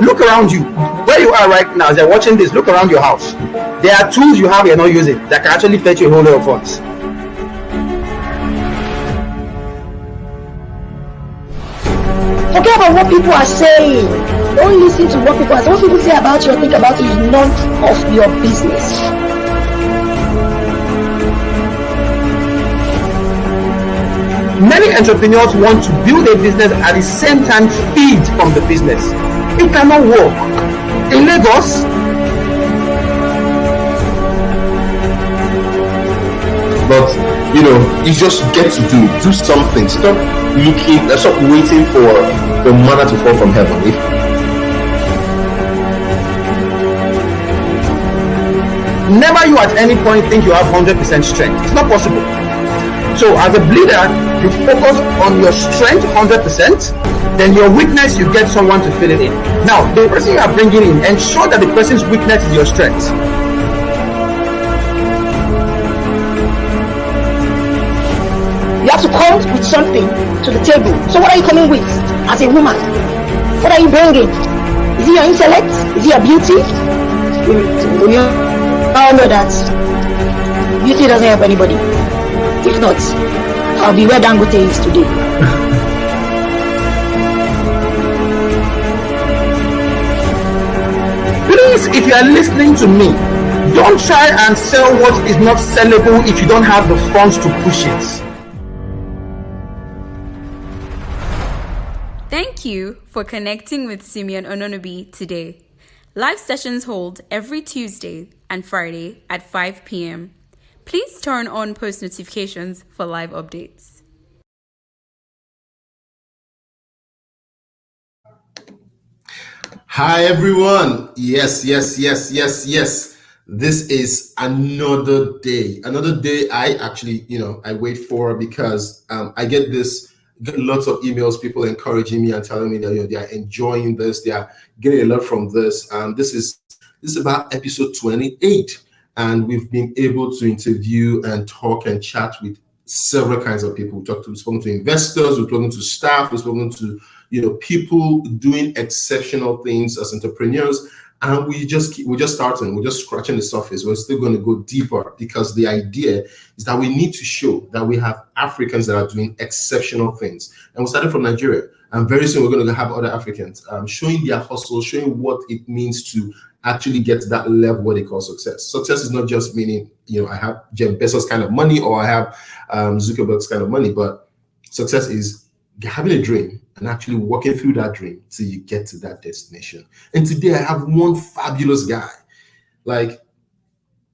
Look around you, where you are right now. As you're watching this, look around your house. There are tools you have you're not using that can actually fetch you a whole lot of funds. Forget about what people are saying. Don't listen to what people are saying. What people say about you or think about you is none of your business. Many entrepreneurs want to build a business at the same time feed from the business. It cannot work. In Lagos, but you just get to do something. Stop waiting for the manna to fall from heaven. Never you at any point think you have 100% strength. It's not possible. So as a leader, you focus on your strength 100%, then your weakness, you get someone to fill it in. Now, the person you are bringing in, ensure that the person's weakness is your strength. You have to come with something to the table. So what are you coming with as a woman? What are you bringing? Is it your intellect? Is it your beauty? We all know that beauty doesn't help anybody. If not, I'll be where Dangote is today. Please, if you are listening to me, don't try and sell what is not sellable if you don't have the funds to push it. Thank you for connecting with Simeon Ononobi today. Live sessions hold every Tuesday and Friday at 5 p.m. Please turn on post notifications for live updates. Hi everyone. Yes. This is another day I actually I wait for, because I get lots of emails, people encouraging me and telling me that they are enjoying this, they are getting a lot from this. This is about episode 28, and we've been able to interview and talk and chat with several kinds of people. We've spoken to investors, we've spoken to staff, we've spoken to people doing exceptional things as entrepreneurs, and we're just starting. We're just scratching the surface. We're still going to go deeper, because the idea is that we need to show that we have Africans that are doing exceptional things. And we started from Nigeria, and very soon we're going to have other Africans showing their hustle, showing what it means to actually get to that level what they call success. Success is not just meaning I have Jeff Bezos kind of money, or I have Zuckerberg's kind of money, but success is having a dream and actually walking through that dream till you get to that destination. And today I have one fabulous guy, like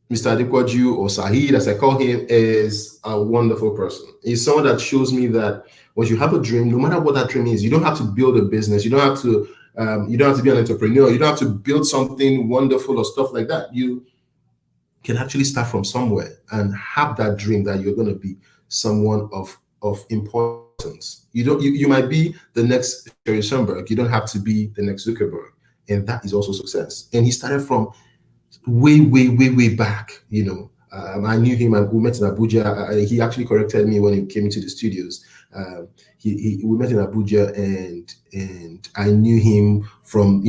Mr. Adepoju, or Saheed as I call him, is a wonderful person. He's someone that shows me that once you have a dream, no matter what that dream is, you don't have to build a business, you don't have to be an entrepreneur, you don't have to build something wonderful or stuff like that. You can actually start from somewhere and have that dream that you're going to be someone of importance. You might be the next Jerry Sandberg. You don't have to be the next Zuckerberg, and that is also success. And he started from way back. I knew him, and we met in Abuja. He actually corrected me when he came into the studios. We met in Abuja, and I knew him from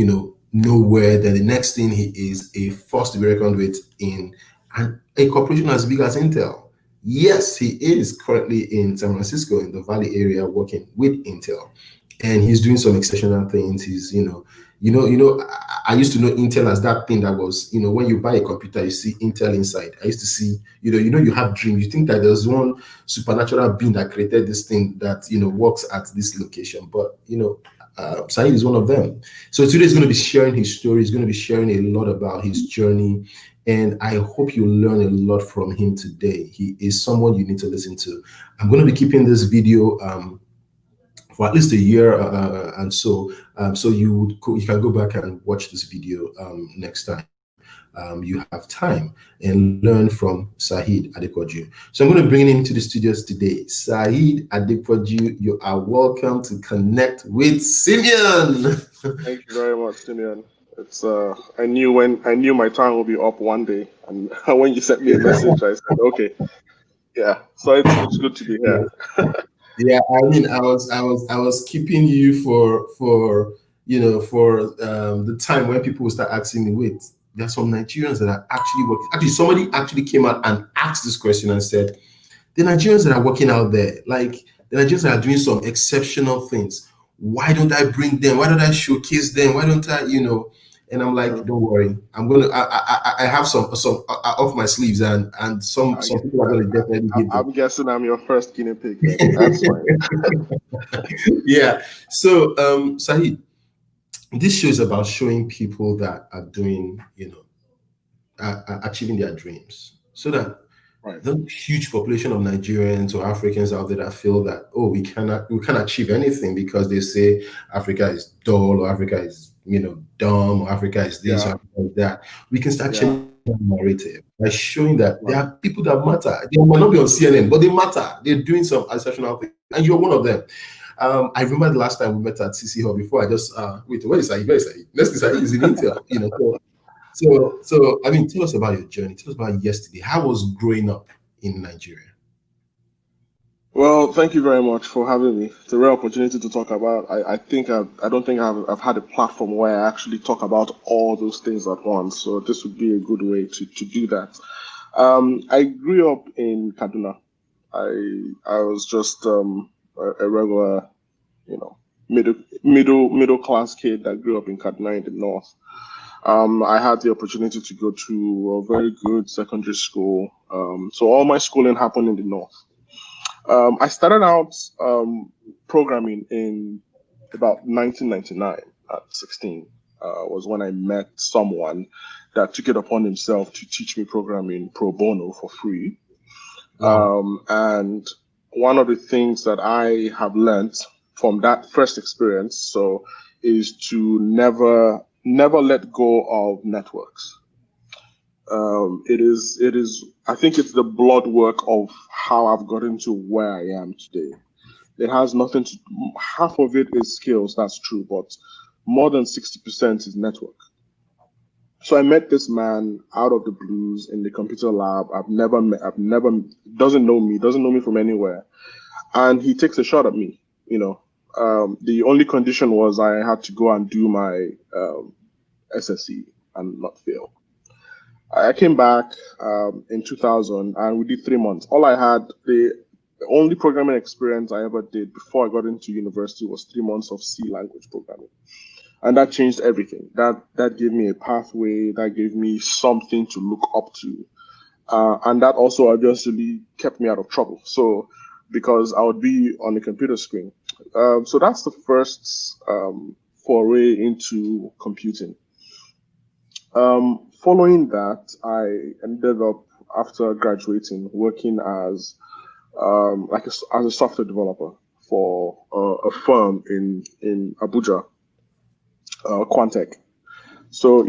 nowhere. Then the next thing, he is a force to be reckoned with in a corporation as big as Intel. Yes, he is currently in San Francisco in the Valley area working with Intel, and he's doing some exceptional things. He's I used to know Intel as that thing that was when you buy a computer you see Intel inside. I used to see you have dreams. You think that there's one supernatural being that created this thing that works at this location, but Saheed is one of them. So today he's going to be sharing his story. He's going to be sharing a lot about his journey. And I hope you learn a lot from him today. He is someone you need to listen to. I'm going to be keeping this video for at least a year, and so you can go back and watch this video next time you have time and learn from Saheed Adepoju. So I'm going to bring him into the studios today. Saheed Adepoju, you are welcome to connect with Simeon. Thank you very much, Simeon. It's I knew my time will be up one day, and when you sent me a message, I said, okay, yeah. So it's good to be here. Yeah, I mean, I was keeping you for the time when people will start asking me, wait, there's some Nigerians that are actually working. Actually, somebody actually came out and asked this question and said, the Nigerians that are working out there, like the Nigerians that are doing some exceptional things, why don't I bring them? Why don't I showcase them? Why don't I, And I'm like, don't worry, I have some off my sleeves, and some people are going to definitely give them. I'm guessing I'm your first guinea pig then. That's fine. Yeah. So, Saheed, this show is about showing people that are doing, are achieving their dreams, so that Right. the huge population of Nigerians or Africans out there that feel that, oh, we can't achieve anything because they say Africa is dull, or Africa is dumb, or Africa is this, or Yeah. Africa is that. We can start Yeah. changing the narrative by showing that there Right. are people that matter. They might not be on CNN, but they matter. They're doing some exceptional things, and you're one of them. I remember the last time we met at CCHub. Before I just wait, where is Saheed? Where is Saheed? Next is Saheed is in Intel. So I mean, tell us about your journey. Tell us about yesterday. How was growing up in Nigeria? Well, thank you very much for having me. It's a rare opportunity to talk about. I don't think I've had a platform where I actually talk about all those things at once. So this would be a good way to do that. I grew up in Kaduna. I was just a regular, middle class kid that grew up in Kaduna in the north. I had the opportunity to go to a very good secondary school. So all my schooling happened in the north. I started out programming in about 1999 at 16. Was when I met someone that took it upon himself to teach me programming pro bono for free. And one of the things that I have learned from that first experience, is to never let go of networks. It is, I think it's the blood work of how I've gotten to where I am today. It has nothing to, half of it is skills, that's true, but more than 60% is network. So I met this man out of the blues in the computer lab. Doesn't know me from anywhere. And he takes a shot at me, The only condition was I had to go and do my SSC and not fail. I came back in 2000 and we did 3 months. The only programming experience I ever did before I got into university was 3 months of C language programming. And that changed everything. That gave me a pathway, that gave me something to look up to. And that also obviously kept me out of trouble. So, because I would be on the computer screen. So that's the first foray into computing. Following that, I ended up, after graduating, working as a software developer for a firm in Abuja, Quantec. So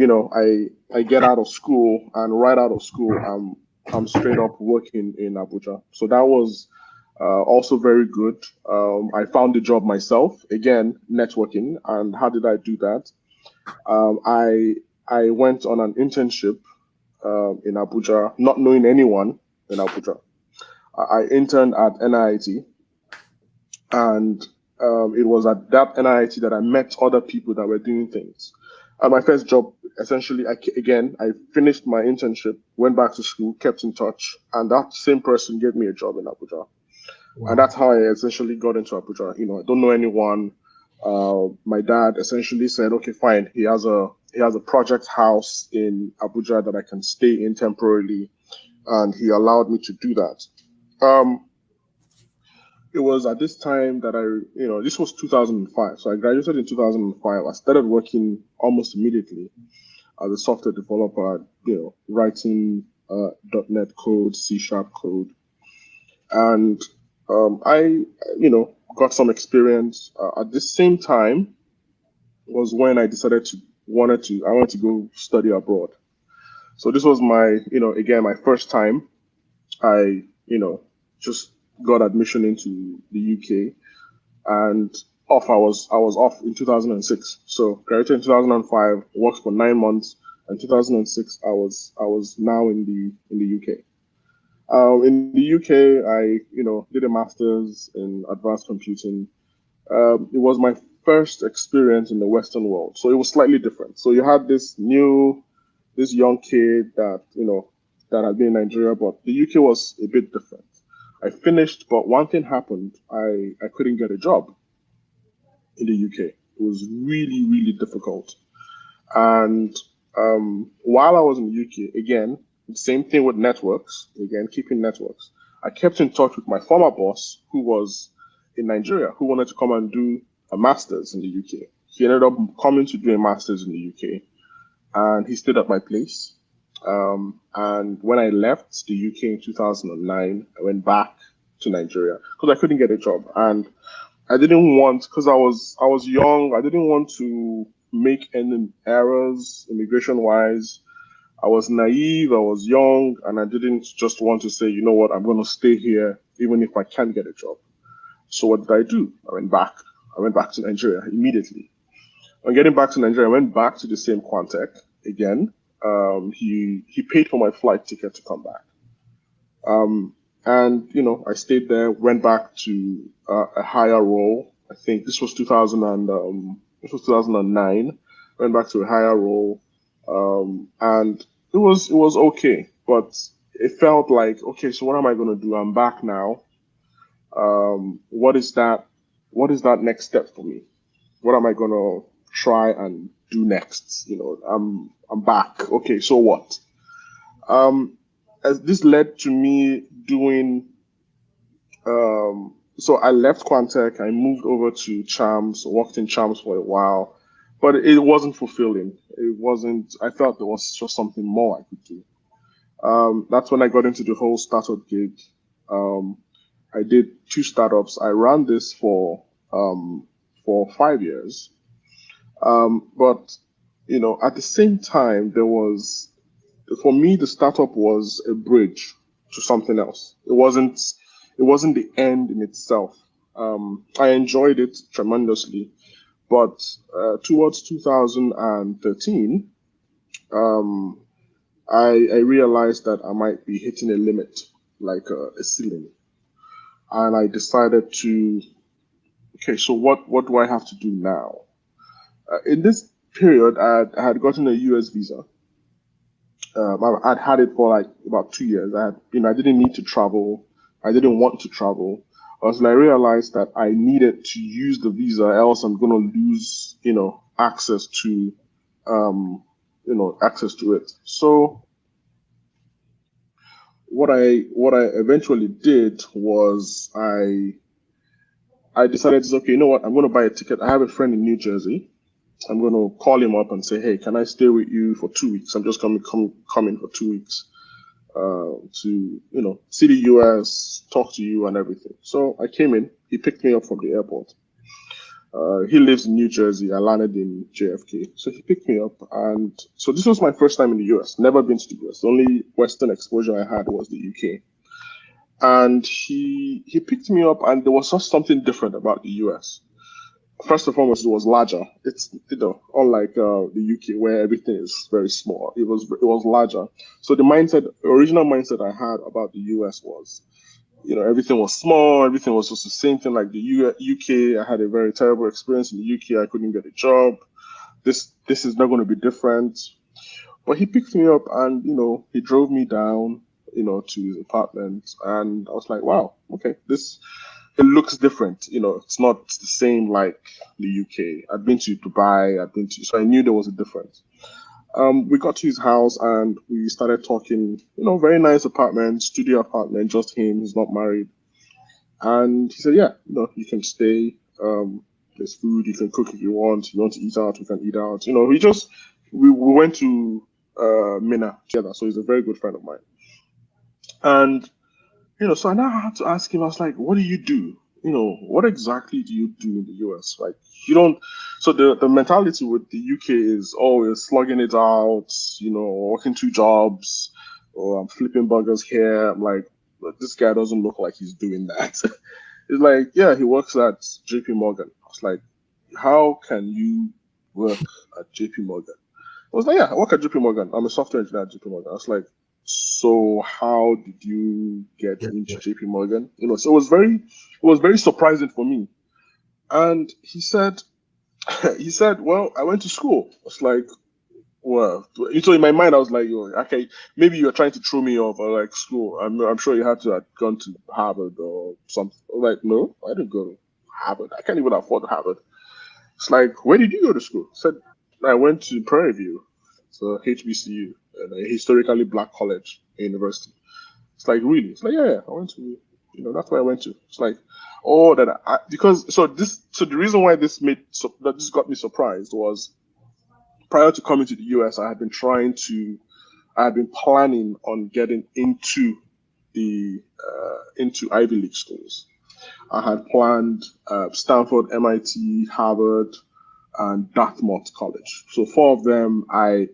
I get out of school, and right out of school, I'm straight up working in Abuja. So that was also very good. I found the job myself, again, networking. And how did I do that? I went on an internship in Abuja, not knowing anyone in Abuja. I interned at NIT, and it was at that NIT that I met other people that were doing things. My first job, essentially, I finished my internship, went back to school, kept in touch, and that same person gave me a job in Abuja. Wow. And that's how I essentially got into Abuja. I don't know anyone. My dad essentially said, okay, fine. He has a project house in Abuja that I can stay in temporarily, and he allowed me to do that. It was at this time that this was 2005. So I graduated in 2005. I started working almost immediately as a software developer, writing .NET code, C# code. And I got some experience. At the same time was when I decided I wanted to go study abroad. So this was my, again, my first time. I, just got admission into the UK. And off. I was off in 2006. So graduated in 2005, worked for 9 months, and 2006 I was now in the UK. In the UK, I did a master's in advanced computing. It was my first experience in the Western world, so it was slightly different. So you had this young kid that that had been in Nigeria, but the UK was a bit different. I finished, but one thing happened. I couldn't get a job in the UK. It was really, really difficult. And while I was in the UK, again, same thing with networks, again, keeping networks. I kept in touch with my former boss, who was in Nigeria, who wanted to come and do a master's in the UK. He ended up coming to do a master's in the UK, and he stayed at my place. And when I left the UK in 2009, I went back to Nigeria because I couldn't get a job. And I didn't want, because I was young, I didn't want to make any errors immigration-wise. I was naive, I was young, and I didn't just want to say, you know what, I'm going to stay here even if I can't get a job. So what did I do? I went back to Nigeria immediately. On getting back to Nigeria, I went back to the same Quantech again. He paid for my flight ticket to come back. And I stayed there, went back to a higher role. I think this was 2009. Went back to a higher role, and it was okay, but it felt like, okay, so what am I going to do? I'm back now. What is that next step for me? What am I going to try and do next? I'm back. Okay, so what? As this led to me doing, so I left Quantech, I moved over to Chams, worked in Chams for a while, but it wasn't fulfilling. I felt there was just something more I could do. That's when I got into the whole startup gig. I did 2 startups. I ran this for 5 years. But at the same time, for me, the startup was a bridge to something else. It wasn't the end in itself. I enjoyed it tremendously, but towards 2013, I realized that I might be hitting a limit, like a ceiling, and I decided to, okay, so what do I have to do now? In this period, I had gotten a US visa. I'd had it for like about 2 years. I didn't need to travel. I didn't want to travel. Until I realized that I needed to use the visa, else I'm going to lose, access to, access to it. So what I eventually did was I decided, okay, you know what? I'm going to buy a ticket. I have a friend in New Jersey. I'm going to call him up and say, hey, can I stay with you for 2 weeks? I'm just going to come in for 2 weeks to, see the US, talk to you and everything. So I came in. He picked me up from the airport. He lives in New Jersey. I landed in JFK. So he picked me up. And so this was my first time in the US. Never been to the US. The only Western exposure I had was the UK. And he picked me up, and there was just something different about the US. First and foremost, it was larger. It's unlike the UK where everything is very small. It was larger. So the original mindset I had about the US was, everything was small. Everything was just the same thing like the UK. I had a very terrible experience in the UK. I couldn't get a job. This is not going to be different. But he picked me up, and he drove me down, to his apartment, and I was like, wow, okay, it looks different. It's not the same like the UK. I'd been to Dubai, so I knew there was a difference. We got to his house and we started talking, very nice apartment, studio apartment, just him, he's not married. And he said, yeah, you can stay. There's food, you can cook if you want. If you want to eat out, you can eat out. We went to Mina together, so he's a very good friend of mine. And so I now had to ask him, I was like, what do you do? What exactly do you do in the US? Like, you don't, so the mentality with the UK is always slugging it out, working 2 jobs, or I'm flipping burgers here. I'm like, this guy doesn't look like he's doing that. It's like, yeah, he works at JP Morgan. was like, how can you work at JP Morgan? I was like, yeah, I work at JP Morgan. I'm a software engineer at JP Morgan. I was like, so how did you get into JP Morgan? So it was very surprising for me. And he said, well, I went to school. I was like, well, so in my mind, I was like, okay, maybe you're trying to throw me off or like school. I'm sure you had to have gone to Harvard or something. I was like, no, I didn't go to Harvard. I can't even afford Harvard. It's like, where did you go to school? I said, I went to Prairie View, so HBCU, a historically black college, university. It's like, really? It's like, yeah, I went to, that's where I went to. It's like, oh, the reason why this got me surprised was, prior to coming to the US, I had been planning on getting into Ivy League schools. I had planned Stanford, MIT, Harvard, and Dartmouth College. So 4 of them, I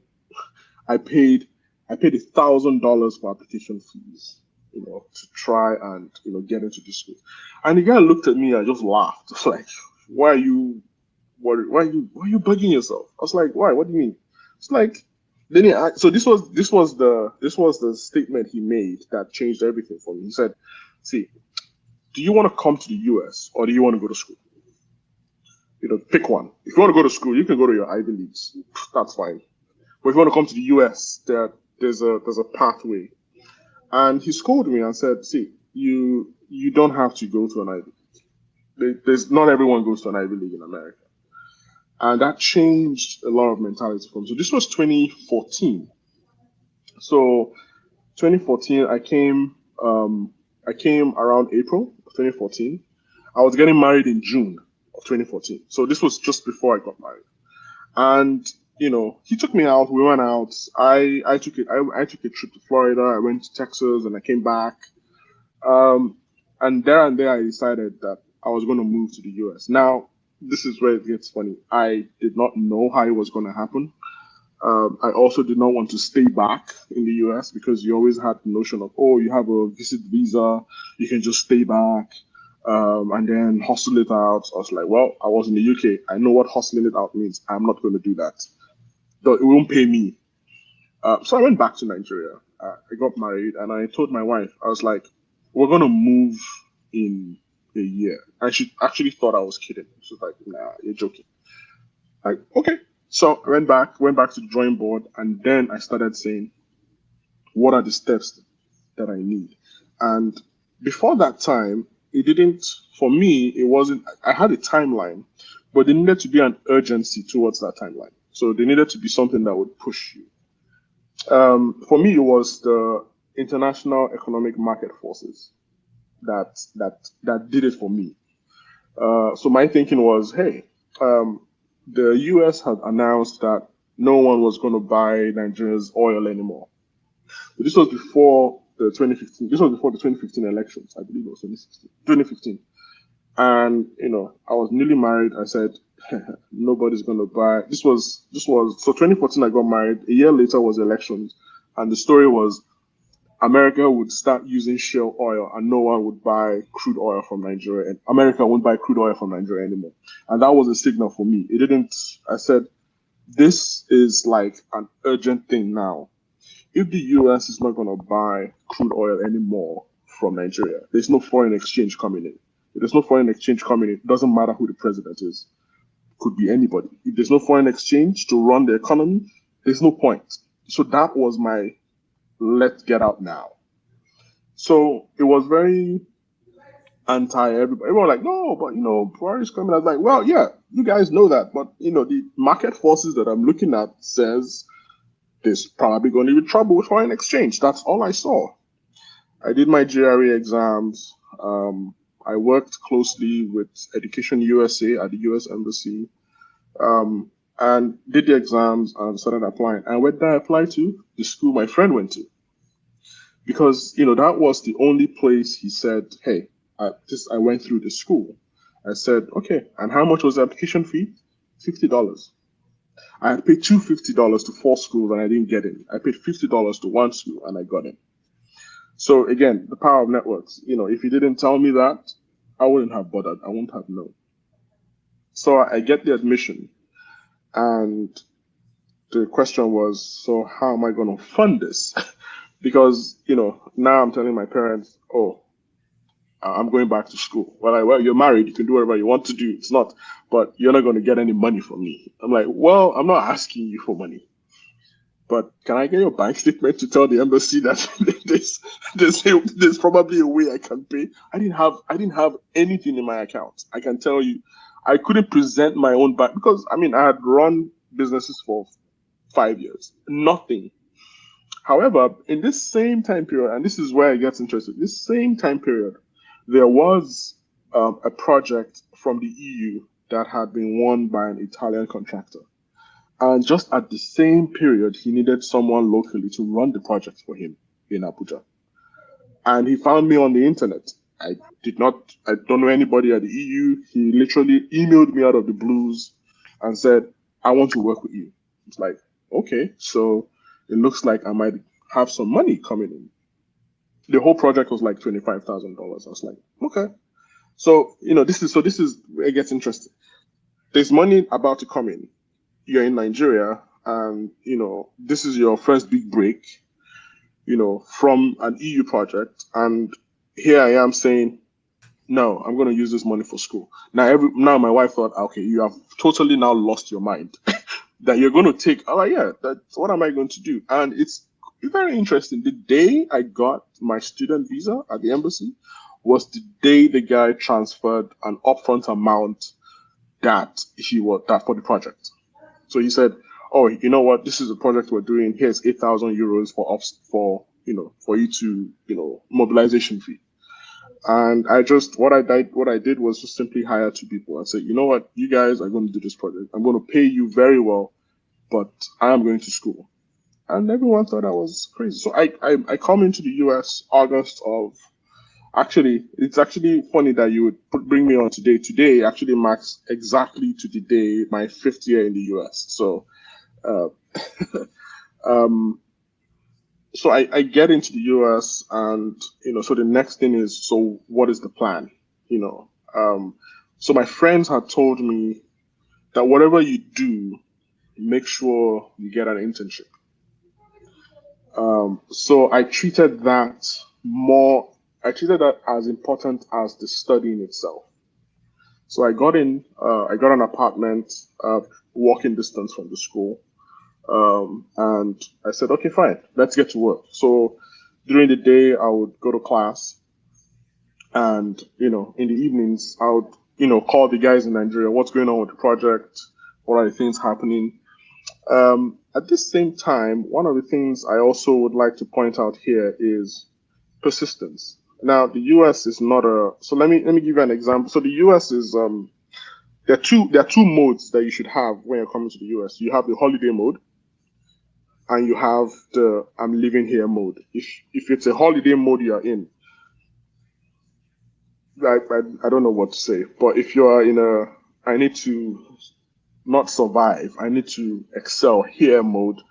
paid $1,000 for application fees, to try and get into the school. And the guy looked at me and just laughed. It's like, why are you bugging yourself? I was like, why? What do you mean? It's like, so this was the statement he made that changed everything for me. He said, see, do you want to come to the US or do you want to go to school? Pick one. If you want to go to school, you can go to your Ivy Leagues. That's fine. But if you want to come to the US, there's a pathway. And he scolded me and said, see, you don't have to go to an Ivy League. There's not everyone goes to an Ivy League in America. And that changed a lot of mentality for me. So this was 2014. So 2014, I came around April of 2014. I was getting married in June of 2014. So this was just before I got married. And, he took me out, we went out. I took a trip to Florida. I went to Texas and I came back. And there I decided that I was going to move to the US. Now, this is where it gets funny. I did not know how it was going to happen. I also did not want to stay back in the US because you always had the notion of, you have a visit visa, you can just stay back and then hustle it out. I was like, well, I was in the UK. I know what hustling it out means. I'm not going to do that. It won't pay me. So I went back to Nigeria. I got married and I told my wife, I was like, we're going to move in a year. And she actually thought I was kidding. She was like, nah, you're joking. Like, okay. So I went back to the drawing board, and then I started saying, what are the steps that I need? And before that time, for me, it wasn't, I had a timeline, but there needed to be an urgency towards that timeline. So there needed to be something that would push you. For me, it was the international economic market forces that did it for me. So my thinking was, hey, the US had announced that no one was going to buy Nigeria's oil anymore. But this was before the 2015. This was before the 2015 elections. I believe it was 2015. And I was newly married. I said, nobody's going to buy. This was so 2014. I got married. A year later was elections, and the story was America would start using shale oil and no one would buy crude oil from Nigeria. And America won't buy crude oil from Nigeria anymore. And that was a signal for me. I said, this is like an urgent thing now. If the US is not going to buy crude oil anymore from Nigeria, there's no foreign exchange coming in. If there's no foreign exchange coming in, it doesn't matter who the president is. Could be anybody. If there's no foreign exchange to run the economy, there's no point. So that was my let's get out now. So it was very anti-everybody. Everyone was like, no, but Buhari's coming. I was like, well, yeah, you guys know that. But, the market forces that I'm looking at says there's probably going to be trouble with foreign exchange. That's all I saw. I did my GRE exams. I worked closely with Education USA at the US Embassy and did the exams and started applying. And where did I apply to? The school my friend went to. Because, that was the only place he said, hey, I went through the school. I said, okay, and how much was the application fee? $50. I had paid $250 to 4 schools and I didn't get in. I paid $50 to 1 school and I got in. So again, the power of networks. If you didn't tell me that, I wouldn't have bothered. I wouldn't have known. So I get the admission, and the question was, so how am I going to fund this? Because, now I'm telling my parents, oh, I'm going back to school. Well, you're married, you can do whatever you want to do. It's not, but you're not going to get any money from me. I'm like, well, I'm not asking you for money, but can I get your bank statement to tell the embassy that there's probably a way I can pay? I didn't have anything in my account. I can tell you, I couldn't present my own bank because I had run businesses for 5 years, nothing. However, in this same time period, and this is where it gets interesting, this same time period, there was a project from the EU that had been won by an Italian contractor. And just at the same period, he needed someone locally to run the project for him in Abuja. And he found me on the internet. I don't know anybody at the EU. He literally emailed me out of the blues and said, I want to work with you. It's like, okay, so it looks like I might have some money coming in. The whole project was like $25,000. I was like, okay. So, this is where it gets interesting. There's money about to come in. You're in Nigeria, and, this is your first big break, from an EU project. And here I am saying, no, I'm going to use this money for school. Now my wife thought, okay, you have totally now lost your mind. That you're going to take, what am I going to do? And it's very interesting. The day I got my student visa at the embassy was the day the guy transferred an upfront amount that for the project. So he said, oh, you know what? This is a project we're doing. Here's 8,000 euros for you to, mobilization fee. And what I did was just simply hire 2 people and say, you know what, you guys are going to do this project. I'm going to pay you very well, but I am going to school. And everyone thought I was crazy. So I come into the US August of, it's actually funny that you would bring me on today. Today actually marks exactly to the day my 5th year in the US. So, so I get into the US, and so the next thing is, so what is the plan? So my friends had told me that whatever you do, make sure you get an internship. So I treated that as important as the study in itself. So I got an apartment, walking distance from the school. And I said, okay, fine, let's get to work. So during the day, I would go to class, and, in the evenings, I would, call the guys in Nigeria, what's going on with the project? What are the things happening? At this same time, one of the things I also would like to point out here is persistence. Now, the US is not so let me give you an example. So the US is, there are two modes that you should have when you're coming to the US. You have the holiday mode, and you have the I'm living here mode. If it's a holiday mode you're in, I don't know what to say, but if you are in I need to not survive, I need to excel here mode,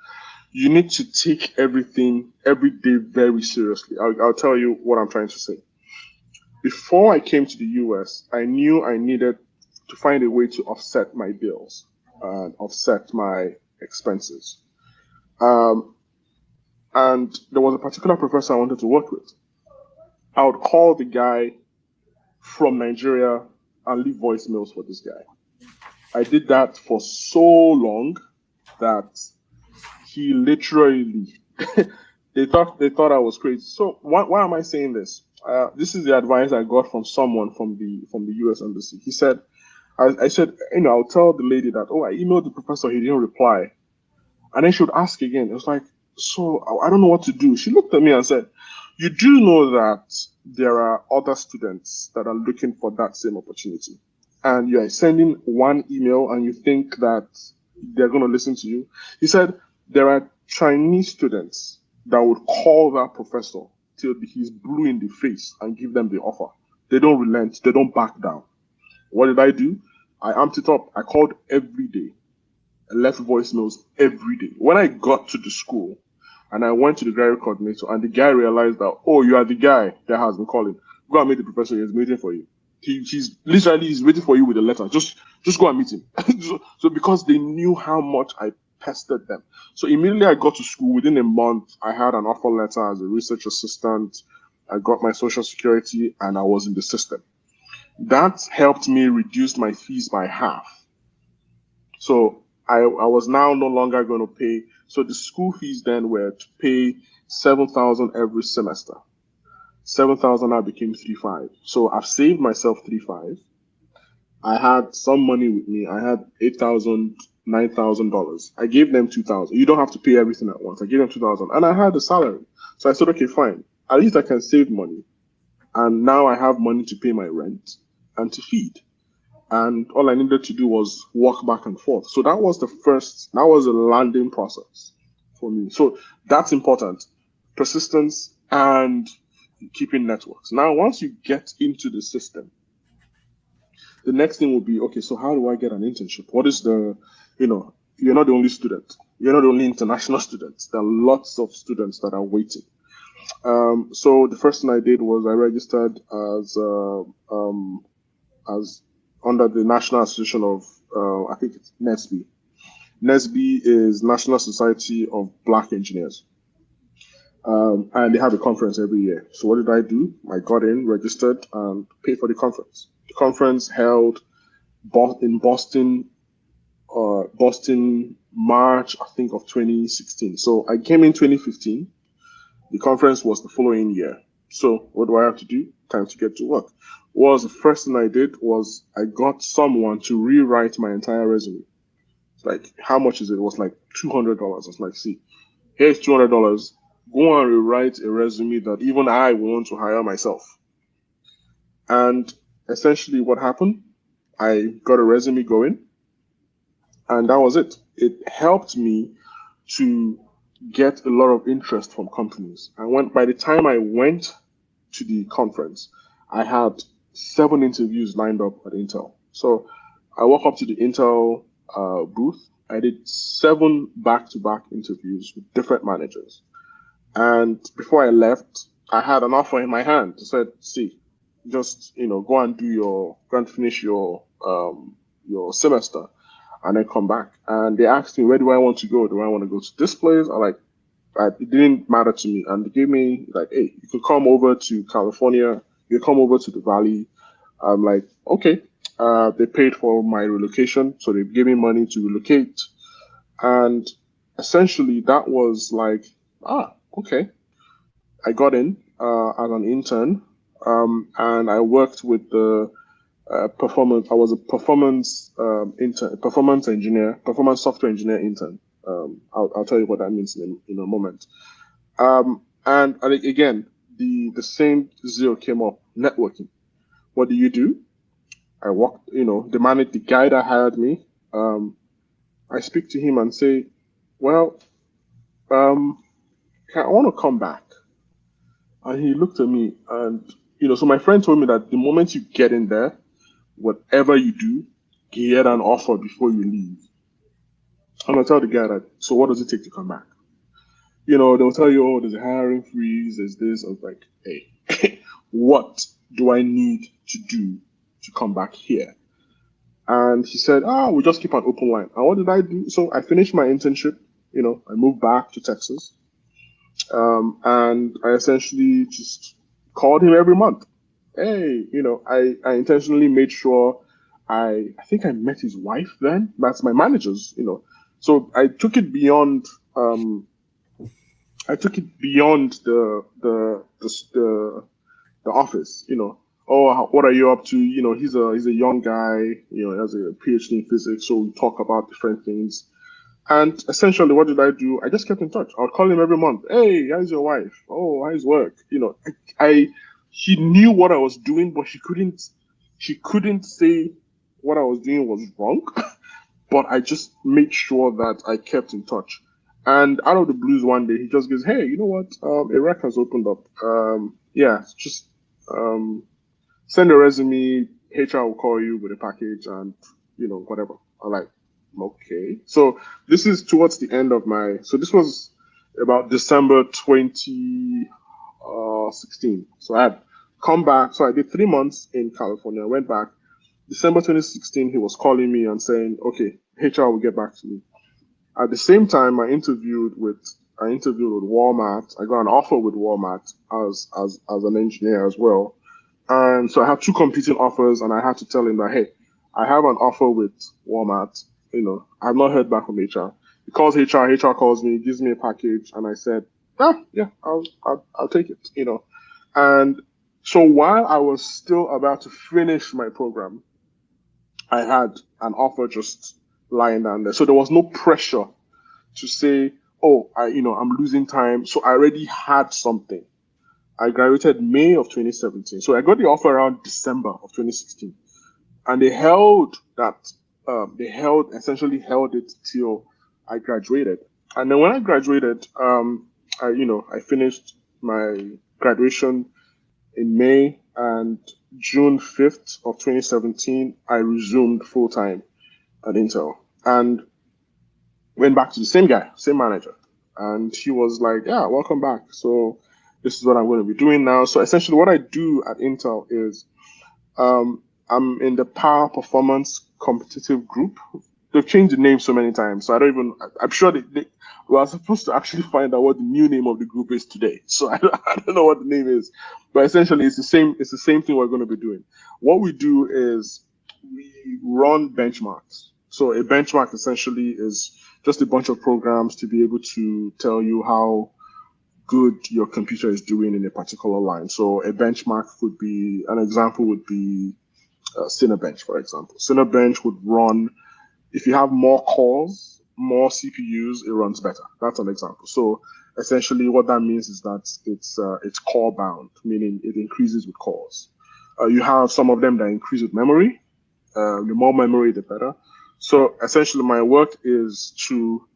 you need to take everything every day very seriously. I'll tell you what I'm trying to say. Before I came to the US, I knew I needed to find a way to offset my bills and offset my expenses. And there was a particular professor I wanted to work with. I would call the guy from Nigeria and leave voicemails for this guy. I did that for so long that he literally they thought I was crazy. So why am I saying this? This is the advice I got from someone from the US embassy. He said, I said, I'll tell the lady that, I emailed the professor, he didn't reply. And then she would ask again. It was like, so I don't know what to do. She looked at me and said, you do know that there are other students that are looking for that same opportunity. And you are sending one email and you think that they're going to listen to you. He said, there are Chinese students that would call that professor till he's blue in the face and give them the offer. They don't relent. They don't back down. What did I do? I amped it up. I called every day. I left voicemails every day. When I got to the school and I went to the diary coordinator and the guy realized that, you are the guy that has been calling. Go and meet the professor. He's waiting for you. He's waiting for you with a letter. Just Just go and meet him. So because they knew how much I pestered them. So immediately I got to school, within a month, I had an offer letter as a research assistant. I got my social security and I was in the system. That helped me reduce my fees by half. So I was now no longer going to pay. So the school fees then were to pay 7,000 every semester. 7,000 now became 3,500. So I've saved myself 3,500. I had some money with me. I had $8,000, $9,000. I gave them $2,000. You don't have to pay everything at once. I gave them $2,000 and I had a salary. So I said, okay, fine. At least I can save money. And now I have money to pay my rent and to feed. And all I needed to do was walk back and forth. So that was a landing process for me. So that's important. Persistence and keeping networks. Now, once you get into the system, the next thing will be, okay, so how do I get an internship? What is you're not the only student. You're not the only international student. There are lots of students that are waiting. So the first thing I did was I registered as under the National Association of, I think it's NSB. NSB is National Society of Black Engineers. And they have a conference every year. So what did I do? I got in, registered, and paid for the conference. The conference held in Boston, March, I think, of 2016. So I came in 2015. The conference was the following year. So what do I have to do? Time to get to work. The first thing I did was I got someone to rewrite my entire resume. It's like, how much is it? It was like $200. I was like, see, here's $200. Go and rewrite a resume that even I want to hire myself. And essentially what happened, I got a resume going, and that was it. It helped me to get a lot of interest from companies. By the time I went to the conference, I had 7 interviews lined up at Intel. So I walked up to the Intel booth. I did 7 back-to-back interviews with different managers. And before I left, I had an offer in my hand. I said, see, just, go and finish your semester and then come back. And they asked me, where do I want to go? Do I want to go to this place? It didn't matter to me. And they gave me like, hey, you can come over to California. You come over to the Valley. I'm like, okay. They paid for my relocation. So they gave me money to relocate. And essentially that was like, okay. I got in as an intern, and I worked with the performance. I was a performance intern, performance software engineer intern. I'll tell you what that means in a moment. And again, the same zero came up: networking. What do you do? I walked. The guy that hired me. I speak to him and say, well, I want to come back. And he looked at me and, so my friend told me that the moment you get in there, whatever you do, get an offer before you leave. And I tell the guy that, so what does it take to come back? They'll tell you, oh, there's a hiring freeze, there's this. I was like, hey, what do I need to do to come back here? And he said, we'll just keep an open line. And what did I do? So I finished my internship. I moved back to Texas. And I essentially just called him every month. Hey, I intentionally made sure I think I met his wife then. That's my managers, So I took it beyond the office, Oh, what are you up to? He's a young guy, he has a PhD in physics, so we talk about different things. And essentially, what did I do? I just kept in touch. I would call him every month. Hey, how's your wife? Oh, how's work? She knew what I was doing, but she couldn't say what I was doing was wrong. But I just made sure that I kept in touch. And out of the blues one day, he just goes, hey, you know what? A rec has opened up. Just send a resume. HR will call you with a package and, whatever. I'm like, okay. So this is towards the end of so this was about December 2016. So I had come back. So I did 3 months in California. I went back. December 2016, he was calling me and saying, okay, HR will get back to me. At the same time, I interviewed with Walmart. I got an offer with Walmart as an engineer as well. And so I had two competing offers, and I had to tell him that, hey, I have an offer with Walmart. I've not heard back from HR. He calls HR, HR calls me, gives me a package, and I said, yeah, I'll take it, And so while I was still about to finish my program, I had an offer just lying down there. So there was no pressure to say, oh, I'm losing time. So I already had something. I graduated May of 2017. So I got the offer around December of 2016. And they essentially held it till I graduated. And then when I graduated, I finished my graduation in May, and June 5th of 2017, I resumed full-time at Intel and went back to the same guy, same manager. And he was like, yeah, welcome back. So this is what I'm going to be doing now. So essentially what I do at Intel is I'm in the Power Performance Competitive Group. They've changed the name so many times, so I'm sure they were supposed to actually find out what the new name of the group is today. So I don't know what the name is, but essentially it's the same thing we're going to be doing. What we do is we run benchmarks. So a benchmark essentially is just a bunch of programs to be able to tell you how good your computer is doing in a particular line. So a benchmark could be, an example would be Cinebench, for example. Cinebench would run, if you have more cores, more CPUs, it runs better. That's an example. So essentially what that means is that it's core bound, meaning it increases with cores. You have some of them that increase with memory. The more memory, the better. So essentially my work is to,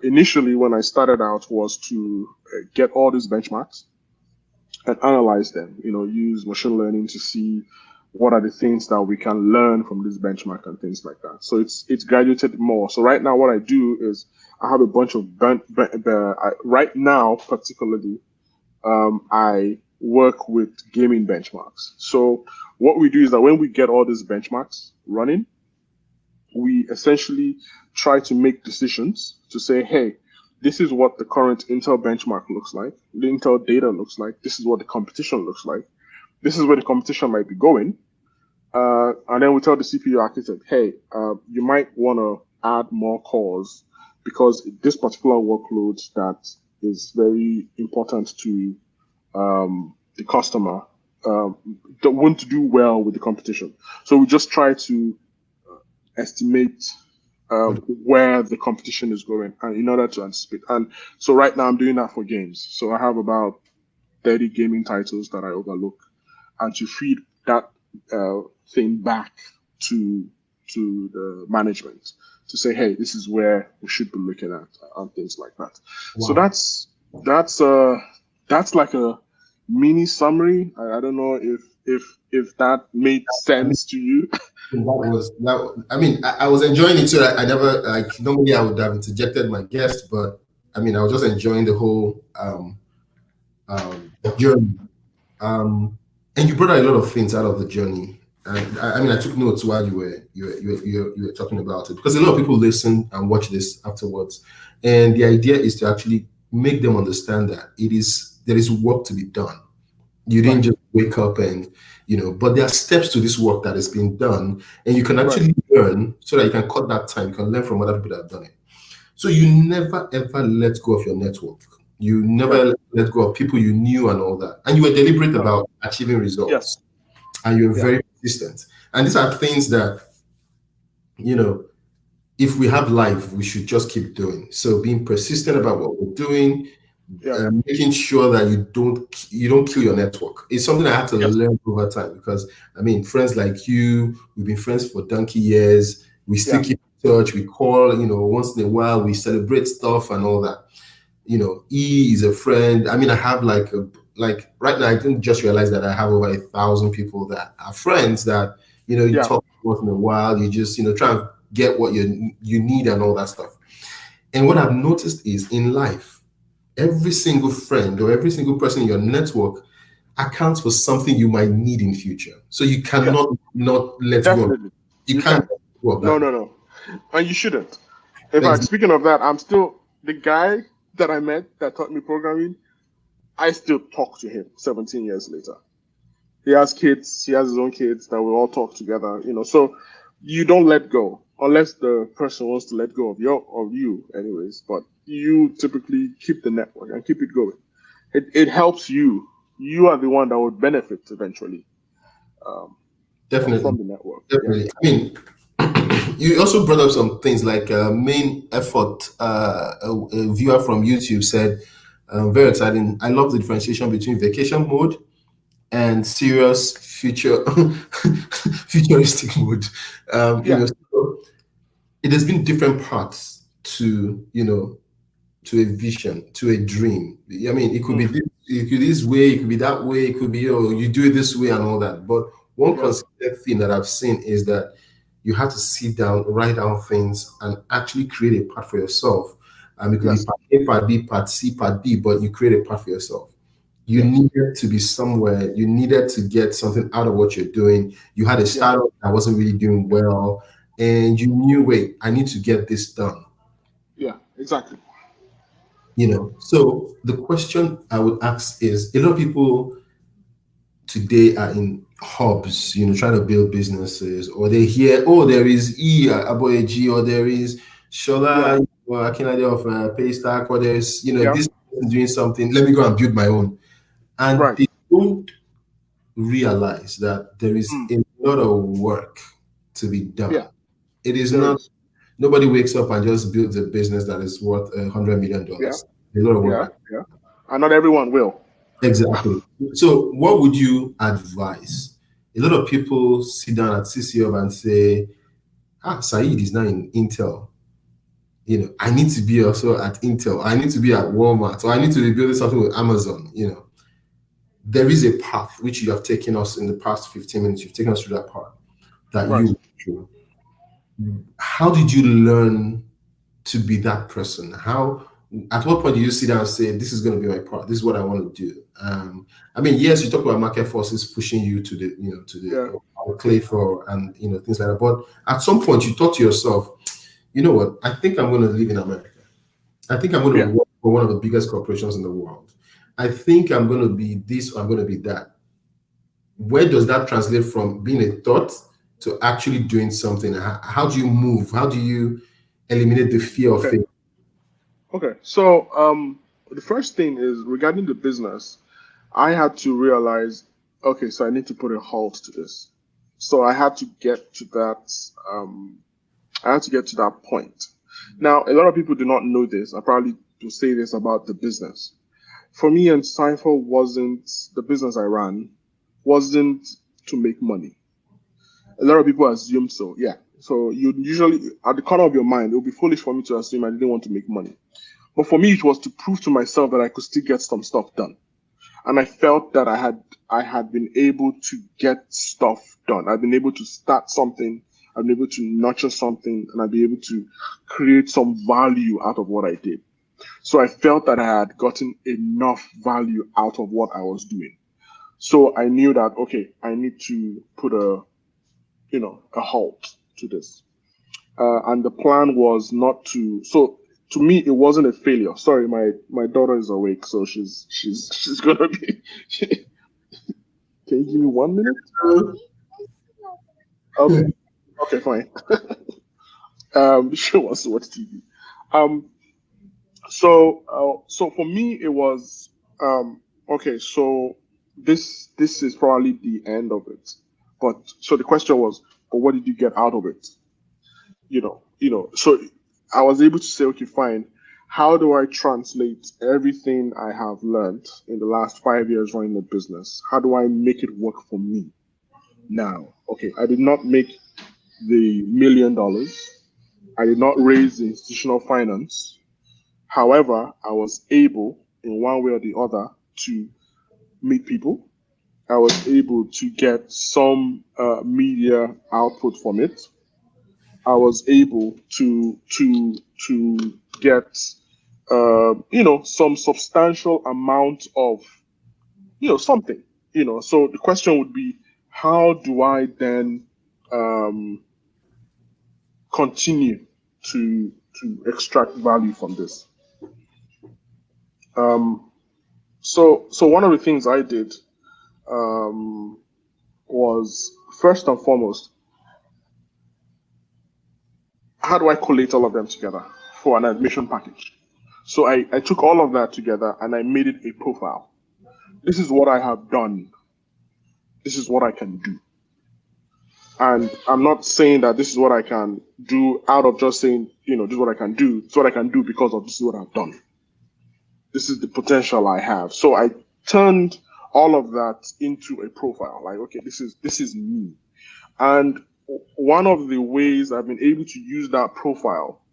initially when I started out, was to get all these benchmarks and analyze them, use machine learning to see what are the things that we can learn from this benchmark and things like that. So it's graduated more. So right now what I do is I have a bunch of, right now particularly, I work with gaming benchmarks. So what we do is that when we get all these benchmarks running, we essentially try to make decisions to say, hey, this is what the current Intel benchmark looks like. The Intel data looks like. This is what the competition looks like. This is where the competition might be going. And then we tell the CPU architect, hey, you might want to add more cores because this particular workload that is very important to the customer that won't do well with the competition. So we just try to estimate where the competition is going and in order to anticipate. And so right now I'm doing that for games. So I have about 30 gaming titles that I overlook, and to feed that thing back to the management to say, hey, this is where we should be looking at and things like that. Wow. So that's like a mini summary. I don't know if that made sense to you. I was enjoying it too. I never, normally I would have interjected my guest, but I was just enjoying the whole journey. And you brought out a lot of things out of the journey. And I took notes while you were talking about it, because a lot of people listen and watch this afterwards. And the idea is to actually make them understand that there is work to be done. You didn't just wake up and, but there are steps to this work that is being done, and you can actually learn so that you can cut that time. You can learn from other people that have done it. So you never, ever let go of your network. You never let go of people you knew and all that. And you were deliberate about achieving results. Yes. And you're very persistent. And these are things that, if we have life, we should just keep doing. So being persistent about what we're doing, making sure that you don't kill your network. It's something I had to learn over time, because friends like you, we've been friends for donkey years. We still keep in touch. We call, once in a while. We celebrate stuff and all that. E is a friend. I have like right now, I didn't just realize that I have over 1,000 people that are friends that, you talk once in a while. You just, try and get what you need and all that stuff. And what I've noticed is in life, every single friend or every single person in your network accounts for something you might need in future. So you cannot not let Definitely. go. You can't let go of that. No. And you shouldn't. In fact, speaking of that, I'm still the guy that I met that taught me programming. I still talk to him 17 years later. He has kids. He has his own kids that we all talk together. So you don't let go unless the person wants to let go of you, anyways. But you typically keep the network and keep it going. It helps you. You are the one that would benefit eventually. Definitely from the network. Definitely. I mean, you also brought up some things like main effort. A viewer from YouTube said, very exciting. I love the differentiation between vacation mode and serious futuristic mode. So it has been different paths to to a vision, to a dream. I mean, it could be this way, it could be that way, it could be you do it this way and all that. But one consistent thing that I've seen is that you have to sit down, write down things, and actually create a path for yourself. It could be part A, part B, part C, part D, but you create a path for yourself. You needed to be somewhere. You needed to get something out of what you're doing. You had a startup that wasn't really doing well, and you knew, wait, I need to get this done. Yeah, exactly. So the question I would ask is, a lot of people today are in hubs, trying to build businesses, or they hear, oh, there is Aboyeji, or there is Shola Akinade of Paystack, or there's, this person doing something, let me go and build my own. And they don't realize that there is a lot of work to be done. Yeah. It is not, nobody wakes up and just builds a business that is worth $100 million. Yeah. A lot of work. Yeah. And not everyone will. Exactly. So what would you advise? A lot of people sit down at CCHub and say, Saheed is now in Intel. I need to be also at Intel. I need to be at Walmart. Or I need to be building something with Amazon. There is a path which you have taken us in the past 15 minutes. You've taken us through that part that you went through. How did you learn to be that person? At what point do you sit down and say, this is going to be my part? This is what I want to do. I mean, yes, you talk about market forces pushing you to the clay for and things like that. But at some point you thought to yourself, you know what? I think I'm going to live in America. I think I'm going to work for one of the biggest corporations in the world. I think I'm going to be this or I'm going to be that. Where does that translate from being a thought to actually doing something? How do you move? How do you eliminate the fear of failure? Okay, so the first thing is regarding the business, I had to realize, okay, so I need to put a halt to this. So I had to get to that. I had to get to that point. Now, a lot of people do not know this. I probably will say this about the business. For me, and Cypher the business I ran wasn't to make money. A lot of people assume so. Yeah. So you usually, at the corner of your mind, it would be foolish for me to assume I didn't want to make money. But for me, it was to prove to myself that I could still get some stuff done. And I felt that I had been able to get stuff done. I've been able to start something. I've been able to nurture something, and I'd be able to create some value out of what I did. So I felt that I had gotten enough value out of what I was doing. So I knew that, okay, I need to put a halt to this. And the plan was not to, so to me, it wasn't a failure. Sorry, my daughter is awake, so she's gonna be. Can you give me 1 minute? Okay, fine. She wants to watch TV. So for me, it was okay. So this is probably the end of it. But so the question was, but what did you get out of it? So I was able to say, okay, fine. How do I translate everything I have learned in the last 5 years running a business? How do I make it work for me now? Okay, I did not make the $1 million. I did not raise the institutional finance. However, I was able, in one way or the other, to meet people. I was able to get some media output from it. I was able to get some substantial amount of something so the question would be, how do I then continue to extract value from this? So one of the things I did was, first and foremost, how do I collate all of them together for an admission package? So I took all of that together and I made it a profile. This is what I have done. This is what I can do. And I'm not saying that this is what I can do out of just saying, this is what I can do. It's what I can do because of this is what I've done. This is the potential I have. So I turned all of that into a profile. Like, okay, this is me. And one of the ways I've been able to use that profile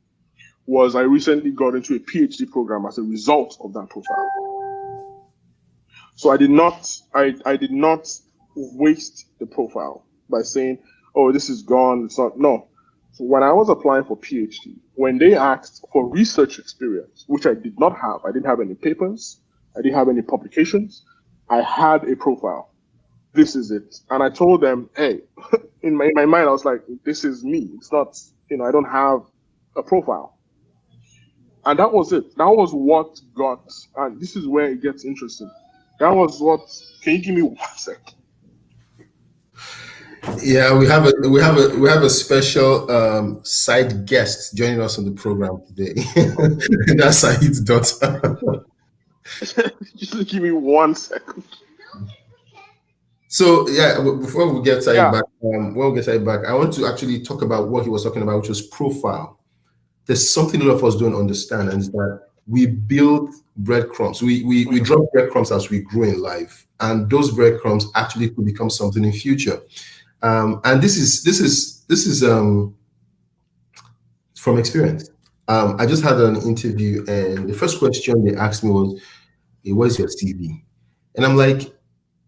was I recently got into a PhD program as a result of that profile. So I did not waste the profile by saying, oh, this is gone. It's not. No. So when I was applying for PhD, when they asked for research experience, which I did not have, I didn't have any papers, I didn't have any publications, I had a profile. This is it. And I told them, hey, in my mind, I was like, this is me. It's not, I don't have a profile. And that was it. That was what got, and this is where it gets interesting. That was what, can you give me 1 second? Yeah, we have a special side guest joining us on the program today. That's Saheed's daughter. Just give me 1 second. So yeah, before we get Saheed back, I want to actually talk about what he was talking about, which was profile. There's something a lot of us don't understand, and it's that we build breadcrumbs. We drop breadcrumbs as we grow in life, and those breadcrumbs actually could become something in future. And this is from experience. I just had an interview, and the first question they asked me was, hey, where's your CV? And I'm like,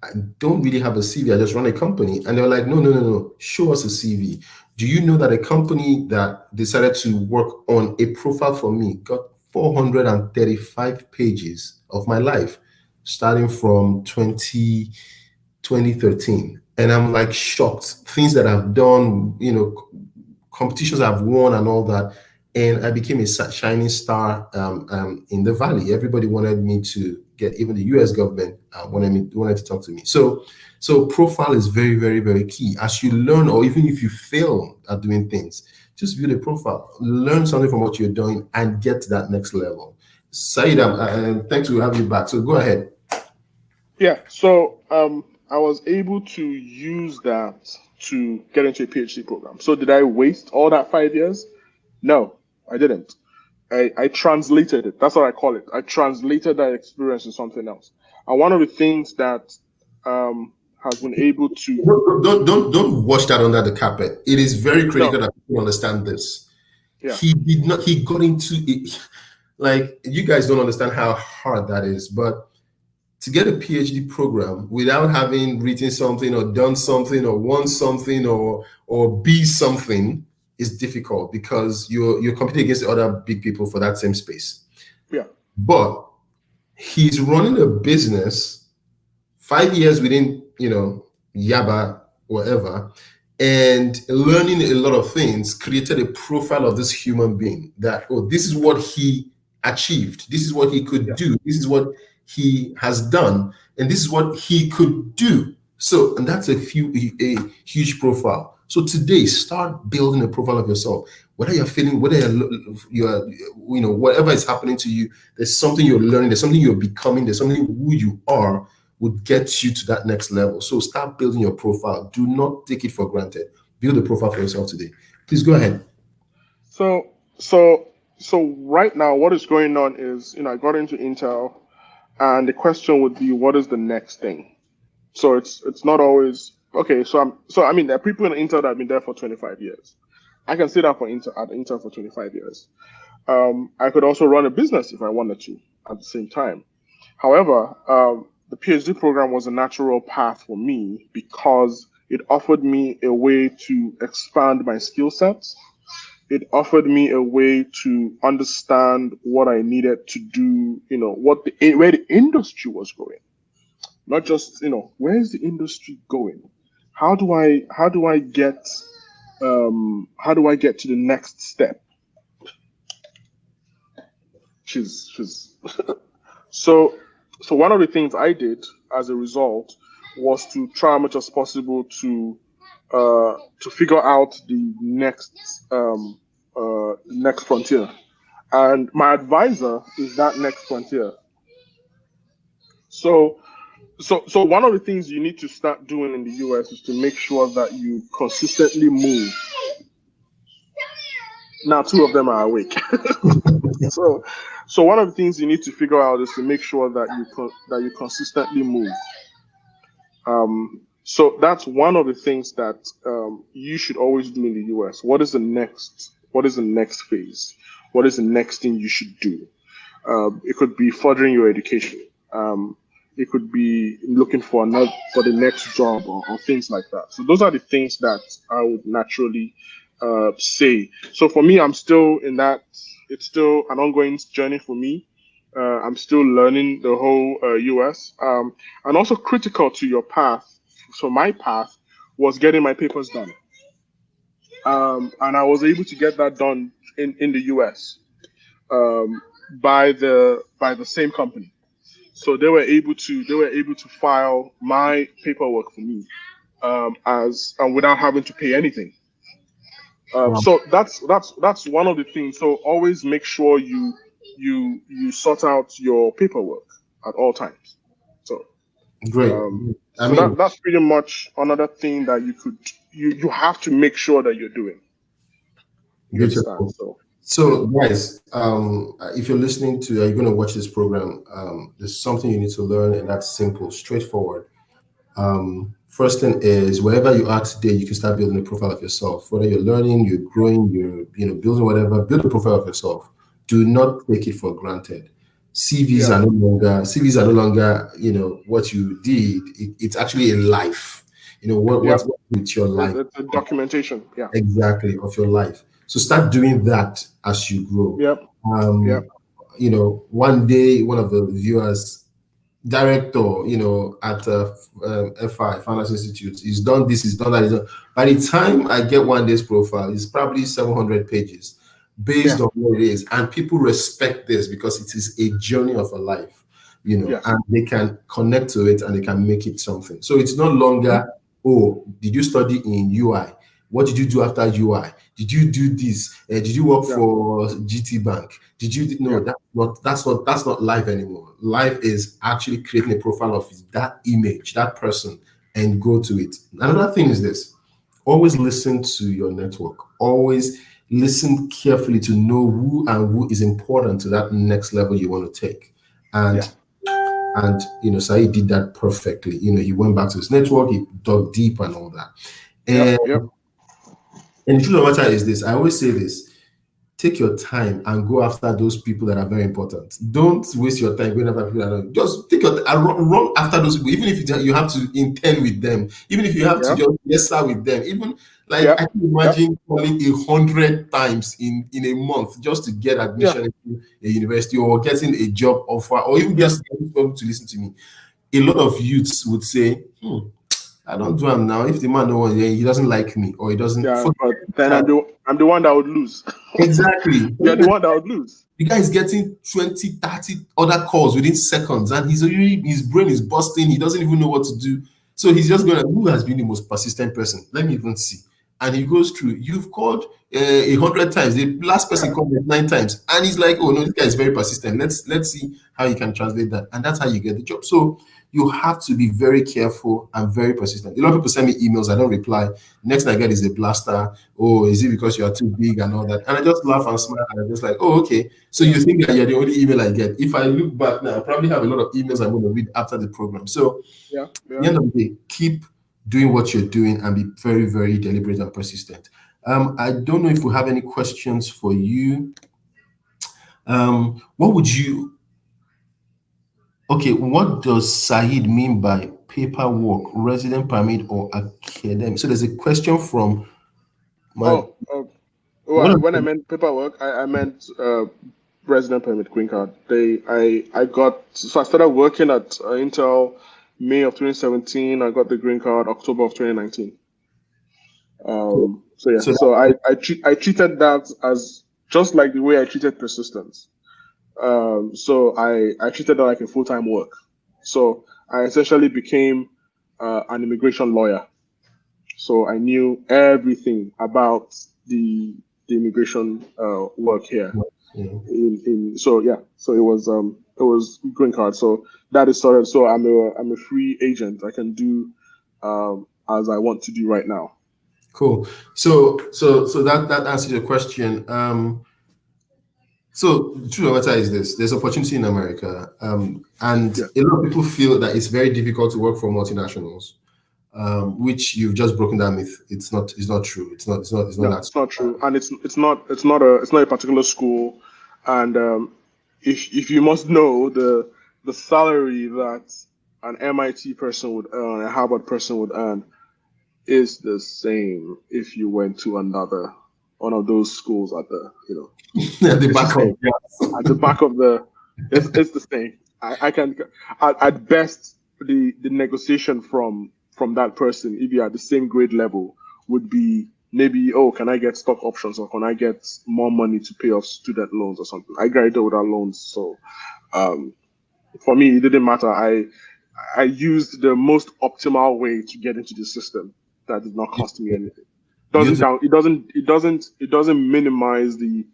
I don't really have a CV. I just run a company. And they were like, no. Show us a CV. Do you know that a company that decided to work on a profile for me got 435 pages of my life, starting from 2013. And I'm like shocked. Things that I've done, competitions I've won and all that. And I became a shining star in the Valley. Everybody wanted me to get, even the US government wanted to talk to me. So profile is very, very, very key. As you learn, or even if you fail at doing things, just build a profile, learn something from what you're doing and get to that next level. Saheed, thanks to have you back. So go ahead. Yeah, so I was able to use that to get into a PhD program. So did I waste all that 5 years? No, I didn't. I translated it. That's what I call it. I translated that experience to something else. And one of the things that has been able to don't wash that under the carpet. It is very critical that people understand this. Yeah. He got into it. Like, you guys don't understand how hard that is, but to get a PhD program without having written something or done something or won something or be something is difficult, because you're competing against other big people for that same space. Yeah. But he's running a business 5 years within, Yaba, whatever, and learning a lot of things, created a profile of this human being that, this is what he achieved. This is what he could do. This is what he has done. And this is what he could do. So, and that's a huge profile. So today, start building a profile of yourself. Whether you're feeling, whether you're whatever is happening to you, there's something you're learning, there's something you're becoming, there's something who you are would get you to that next level. So start building your profile. Do not take it for granted. Build a profile for yourself today. Please go ahead. So right now, what is going on is, I got into Intel, and the question would be, what is the next thing? So it's not always okay. So there are people in Intel that have been there for 25 years. I can sit down at Intel for 25 years. I could also run a business if I wanted to at the same time. However, the PhD program was a natural path for me because it offered me a way to expand my skill sets. It offered me a way to understand what I needed to do, where the industry was going. not just, where is the industry going? How do I get to the next step? She's so one of the things I did as a result was to try as much as possible to figure out the next frontier. And my advisor is that next frontier. So one of the things you need to start doing in the US is to make sure that you consistently move. Now, two of them are awake. So one of the things you need to figure out is to make sure that you consistently move. So that's one of the things that you should always do in the US. What is the next phase? What is the next thing you should do? It could be furthering your education. It could be looking for the next job or things like that. So those are the things that I would naturally say. So for me, I'm still in that. It's still an ongoing journey for me. I'm still learning the whole US. And also critical to your path. So my path was getting my papers done. And I was able to get that done in the US by the same company. So they were able to file my paperwork for me without having to pay anything. So that's one of the things. So always make sure you sort out your paperwork at all times. So Great. That's pretty much another thing that you have to make sure that you're doing. Beautiful. So guys, if you're listening to, you're going to watch this program, there's something you need to learn, and that's simple, straightforward. First thing is, wherever you are today, you can start building a profile of yourself. Whether you're learning, you're growing, you're building whatever, build a profile of yourself. Do not take it for granted. CVs are no longer, what you did. It's actually a life. What's with your life? It's a documentation. Yeah. Exactly, of your life. So start doing that as you grow. Yep. One day, one of the viewers, director, at FI, Finance Institute, he's done this, he's done that. By the time I get one day's profile, it's probably 700 pages based on what it is. And people respect this because it is a journey of a life, and they can connect to it and they can make it something. So it's no longer, oh, did you study in UI? What did you do after UI? Did you do this? Did you work for GT Bank? Did you? No, that's not life anymore. Life is actually creating a profile of that image, that person, and go to it. Another thing is this: always listen to your network. Always listen carefully to know who is important to that next level you want to take. And Saheed did that perfectly. He went back to his network, he dug deep and all that. And the truth of the matter is this: I always say this, take your time and go after those people that are very important. Don't waste your time going after people that are, just take your time and run after those people, even if you have to intend with them, even if you have to just yes sir with them, even I can imagine calling 100 times in a month just to get admission into a university or getting a job offer, or even just getting people to listen to me. A lot of youths would say, I don't do him now. If the man knows he doesn't like me or he doesn't, but then I'm the one that would lose. Exactly. You're the one that would lose. The guy is getting 20, 30 other calls within seconds, and his brain is busting. He doesn't even know what to do. So he's just going, who has been the most persistent person? Let me even see. And he goes through, you've called 100 times. The last person called 9 times. And he's like, oh no, this guy is very persistent. Let's see how you can translate that. And that's how you get the job. So you have to be very careful and very persistent. A lot of people send me emails, I don't reply. Next thing I get is a blaster. Oh, is it because you are too big and all that? And I just laugh and smile and I'm just like, oh, okay. So you think that you're the only email I get. If I look back now, I probably have a lot of emails I'm going to read after the program. So at the end of the day, keep doing what you're doing and be very, very deliberate and persistent. I don't know if we have any questions for you. What does Saheed mean by paperwork, resident permit, or academic? So there's a question from when I meant paperwork, I meant resident permit, green card. I started working at Intel May of 2017. I got the green card October of 2019. So I treated that as just like the way I treated persistence. So I treated that like a full-time work. So I essentially became an immigration lawyer. So I knew everything about the immigration work here. So it was green card. So that is started. So I'm a free agent. I can do as I want to do right now. Cool. So that answers your question. So the truth of the matter is this: there's opportunity in America, and a lot of people feel that it's very difficult to work for multinationals, which you've just broken down myth. It's not true. It's not true, and it's not a particular school, and if you must know the salary that an MIT person would earn, a Harvard person would earn, is the same if you went to another one of those schools at the at the back of at the back of the it's the same. I can at best the negotiation from that person, if you're at the same grade level, would be maybe, oh, can I get stock options or can I get more money to pay off student loans or something? I graduated without loans, so for me it didn't matter. I used the most optimal way to get into the system that did not cost me anything. It doesn't minimize the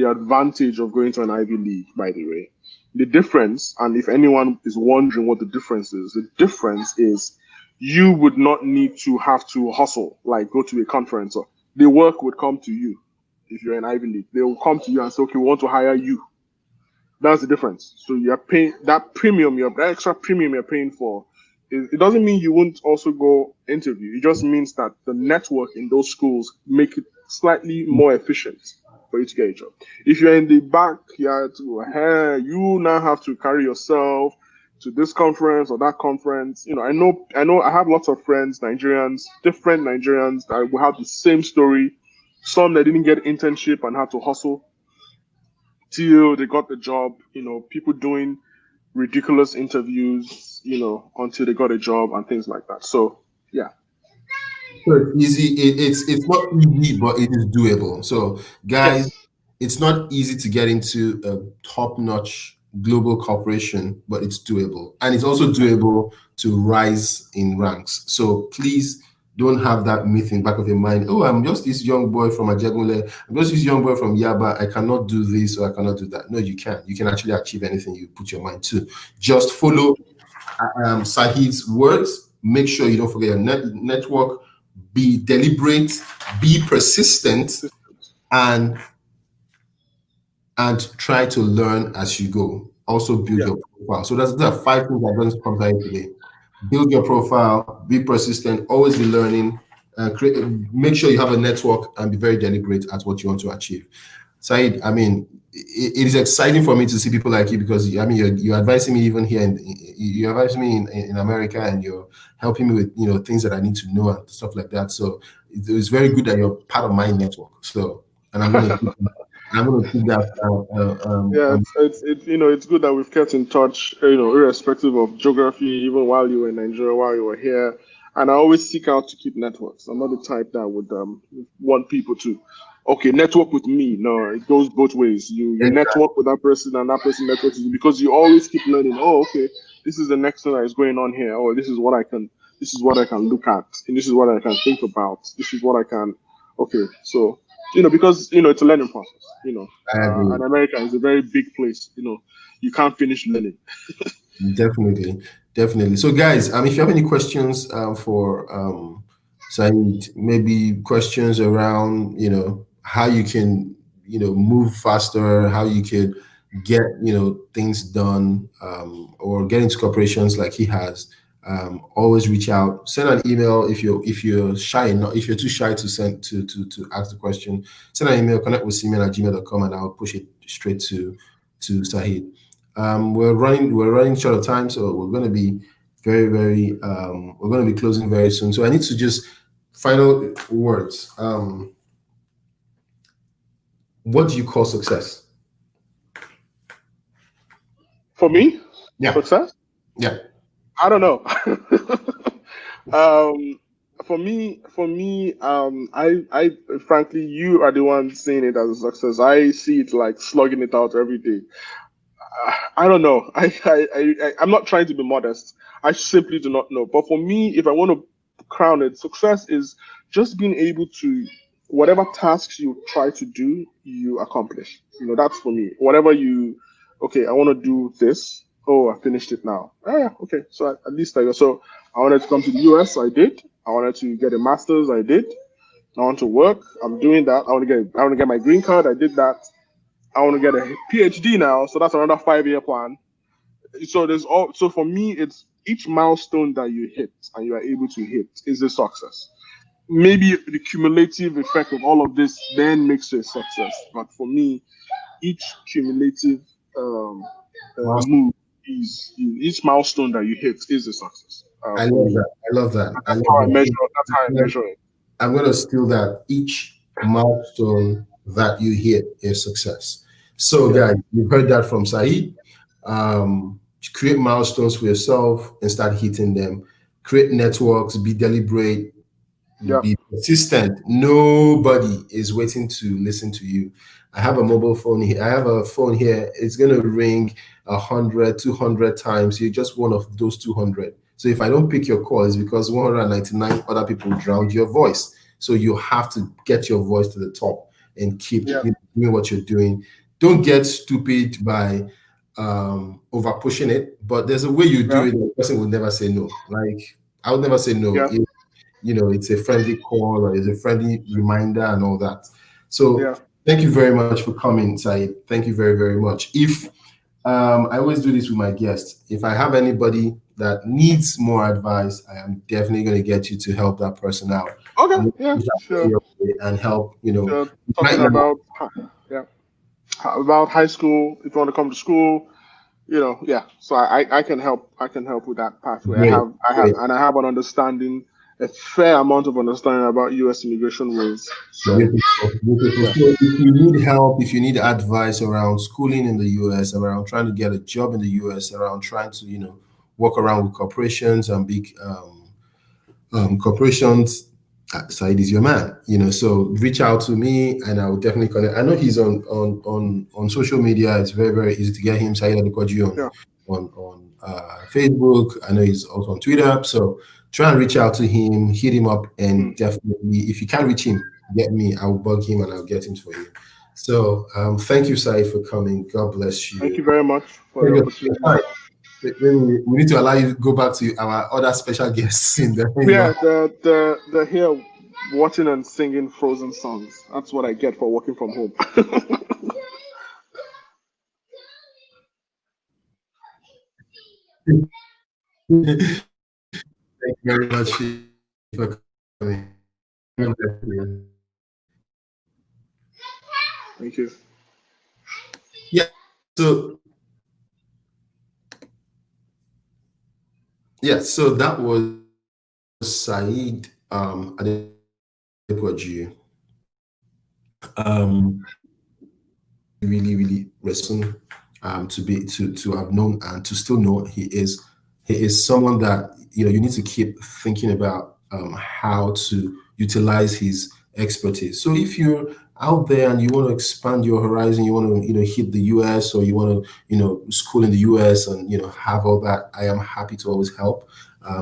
advantage of going to an Ivy League, by the way. The difference, and if anyone is wondering what the difference is you would not need to have to hustle, like go to a conference, or the work would come to you. If you're an Ivy League, they will come to you and say, okay, we want to hire you. That's the difference. So you're paying that extra premium you're paying for. It doesn't mean you won't also go interview. It just means that the network in those schools make it slightly more efficient for you to get a job. If you're in the backyard, you now have to carry yourself to this conference or that conference. I know I have lots of friends, different Nigerians that will have the same story. Some that didn't get internship and had to hustle till they got the job. People doing ridiculous interviews, until they got a job and things like that. So yeah. So it's easy. It's not easy, but it is doable. So guys, yes. It's not easy to get into a top-notch global corporation, but it's doable. And it's also doable to rise in ranks. So please don't have that myth in the back of your mind. Oh, I'm just this young boy from Ajegunle. I'm just this young boy from Yaba. I cannot do this or I cannot do that. No, you can. You can actually achieve anything you put your mind to. Just follow Saheed's words. Make sure you don't forget your network. Be deliberate. Be persistent. And try to learn as you go. Also build your profile. So there are 5 things that don't come here today. Build your profile, be persistent, always be learning, make sure you have a network and be very deliberate at what you want to achieve. Saheed, it is exciting for me to see people like you because you're advising me even here, you're advising me in America, and you're helping me with things that I need to know and stuff like that. So it's very good that you're part of my network. So, and I'm going to keep that. It's good that we've kept in touch, irrespective of geography, even while you were in Nigeria, while you were here. And I always seek out to keep networks. I'm not the type that would want people to, network with me. No, it goes both ways. You network with that person, and that person networks with you, because you always keep learning. Oh, okay, this is the next thing that is going on here. Oh, this is what I can look at, and this is what I can think about. This is what I can. Okay, so. Because it's a learning process. And America is a very big place. You can't finish learning. Definitely. So, guys, if you have any questions for Saheed, maybe questions around how you can move faster, how you could get things done, or get into corporations like he has. Always reach out. Send an email if you're shy enough. If you're too shy to send to ask the question, send an email. Connect with Simeon@gmail.com, and I'll push it straight to Saheed. We're running short of time, so we're going to be very, very. We're going to be closing very soon. So I need to just final words. What do you call success? For me, yeah, success. Yeah. I don't know. I frankly, you are the one seeing it as a success. I see it like slugging it out every day. I don't know. I'm not trying to be modest. I simply do not know. But for me, if I want to crown it, success is just being able to, whatever tasks you try to do, you accomplish. That's for me. Whatever okay, I want to do this. Oh, I finished it now. Oh, yeah, okay. So at least I go. So I wanted to come to the US. I did. I wanted to get a master's. I did. I want to work. I'm doing that. I want to get my green card. I did that. I want to get a PhD now, so that's another 5-year plan. So for me, it's each milestone that you hit and you are able to hit is a success. Maybe the cumulative effect of all of this then makes it a success. But for me, each cumulative move each milestone that you hit is a success. I love that. I love that. That's how I measure it. I'm going to steal that. Each milestone that you hit is success. So, guys, you've heard that from Saheed. Create milestones for yourself and start hitting them. Create networks, be deliberate, be persistent. Nobody is waiting to listen to you. I have a mobile phone here. I have a phone here. It's going to ring 100, 200 times. You're just one of those 200. So if I don't pick your call, it's because 199 other people drowned your voice. So you have to get your voice to the top and keep doing what you're doing. Don't get stupid by over pushing it, but there's a way you do it. The person will never say no. Like I would never say no. If, it's a friendly call or it's a friendly reminder and all that. So thank you very much for coming, Saheed. Thank you very, very much. If I always do this with my guests. If I have anybody that needs more advice, I am definitely going to get you to help that person out. Okay, sure. And help, talking about high school. If you want to come to school, So I can help. I can help with that pathway. Great. I have an understanding, a fair amount of understanding about U.S. immigration rules. So, beautiful. So if you need help, if you need advice around schooling in the U.S., around trying to get a job in the U.S., around trying to, work around with corporations and big corporations, Saheed is your man. So reach out to me, and I will definitely connect. I know he's on social media. It's very, very easy to get him. Saheed Adepoju on Facebook. I know he's also on Twitter. So try and reach out to him, hit him up, and definitely, if you can't reach him, get me. I will bug him and I'll get him for you. So thank you, Saheed, for coming. God bless you. Thank you very much for the opportunity. We need to allow you to go back to our other special guests in the they're here watching and singing Frozen songs. That's what I get for working from home. Thank you very much for coming. Thank you. So that was Saheed Adepoju. Really, really respectful to have known and to still know he is someone that you need to keep thinking about how to utilize his expertise. So if you're out there and you want to expand your horizon, you want to hit the US, or you want to school in the US and have all that, I am happy to always help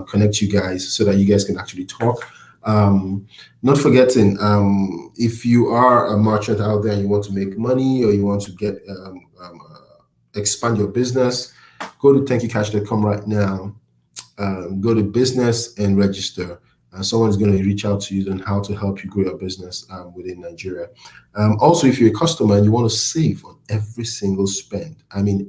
connect you guys so that you guys can actually talk. Not forgetting, if you are a merchant out there and you want to make money, or you want to get expand your business, go to thankyoucash.com right now. Go to business and register. Someone's going to reach out to you on how to help you grow your business within Nigeria. Also, if you're a customer and you want to save on every single spend,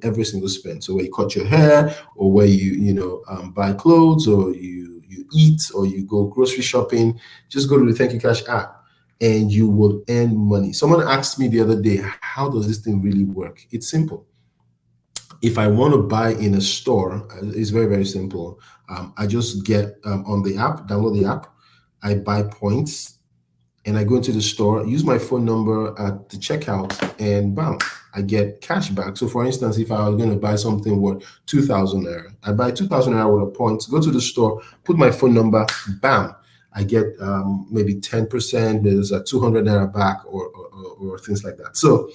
every single spend. So where you cut your hair, or where you buy clothes, or you eat, or you go grocery shopping, just go to the Thank You Cash app and you will earn money. Someone asked me the other day, how does this thing really work? It's simple. If I want to buy in a store, it's very, very simple. I just get on the app, download the app, I buy points, and I go into the store, use my phone number at the checkout, and bam, I get cash back. So for instance, if I was going to buy something worth 2,000 naira, I buy 2,000 naira worth of points, go to the store, put my phone number, bam, I get maybe 10%, there's a 200 naira back or things like that. So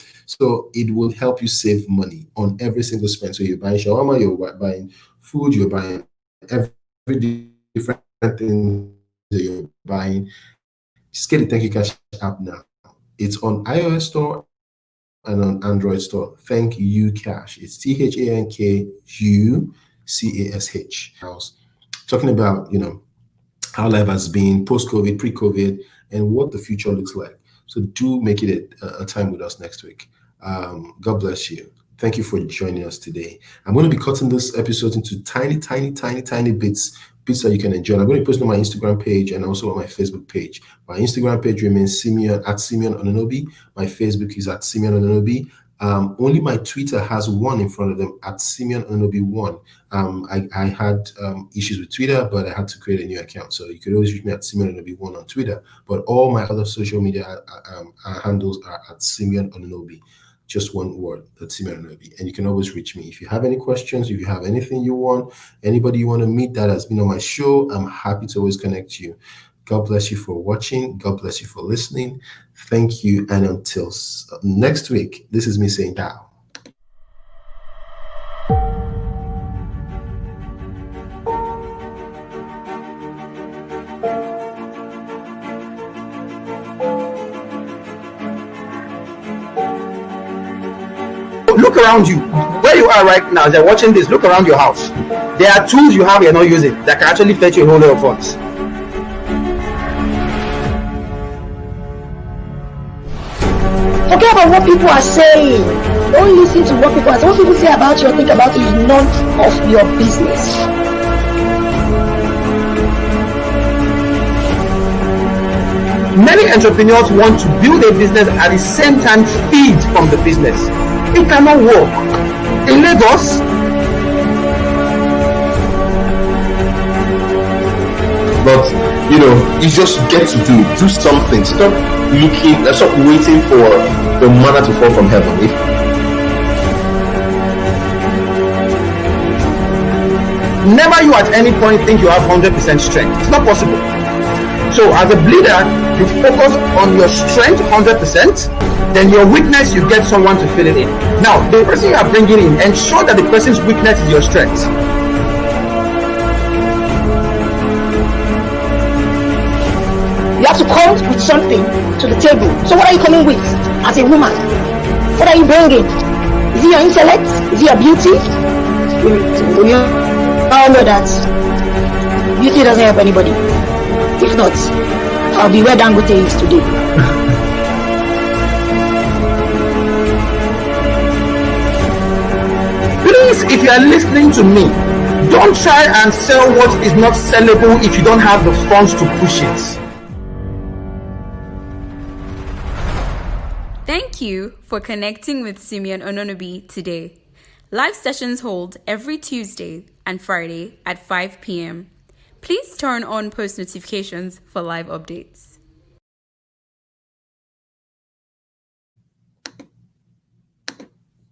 it will help you save money on every single spend. So you're buying shawarma, you're buying food, you're buying every different thing that you're buying. Just get the Thank You Cash app now. It's on iOS store and on Android store. Thank You Cash. It's ThankUCash. I was talking about, how life has been post-COVID, pre-COVID, and what the future looks like. So do make it a time with us next week. God bless you. Thank you for joining us today. I'm going to be cutting this episode into tiny bits that you can enjoy. I'm going to post on my Instagram page and also on my Facebook page. My Instagram page remains Simeon Ononobi. My Facebook is at Simeon Ononobi. Only my Twitter has one in front of them at Simeon Ononobi 1. I had issues with Twitter, but I had to create a new account. So you could always reach me at Simeon Ononobi 1 on Twitter. But all my other social media handles are at Simeon Ononobi. Just one word, that's Simeon Ononobi. And you can always reach me. If you have any questions, if you have anything you want, anybody you want to meet that has been on my show, I'm happy to always connect you. God bless you for watching. God bless you for listening. Thank you. And until next week, this is me saying Tao. Look around you. Where you are right now, as you're watching this, look around your house. There are tools you have you're not using that can actually fetch you a whole lot of funds. Forget about what people are saying. Don't listen to what people are saying. What people say about you or think about you is none of your business. Many entrepreneurs want to build a business at the same time feed from the business. It cannot work. In Lagos, but you just get to do something. Stop waiting for the manna to fall from heaven. never you at any point think you have 100% strength. It's not possible. So as a leader, you focus on your strength 100%, then your weakness, you get someone to fill it in. Now, the person you are bringing in, ensure that the person's weakness is your strength. You have to come with something to the table. So what are you coming with as a woman? What are you bringing? Is it your intellect? Is it your beauty? We all know that beauty doesn't help anybody. If not, I'll be where Dangote is today. Please, if you are listening to me, don't try and sell what is not sellable if you don't have the funds to push it. Thank you for connecting with Simeon Ononobi today. Live sessions hold every Tuesday and Friday at 5 p.m. Please turn on post notifications for live updates.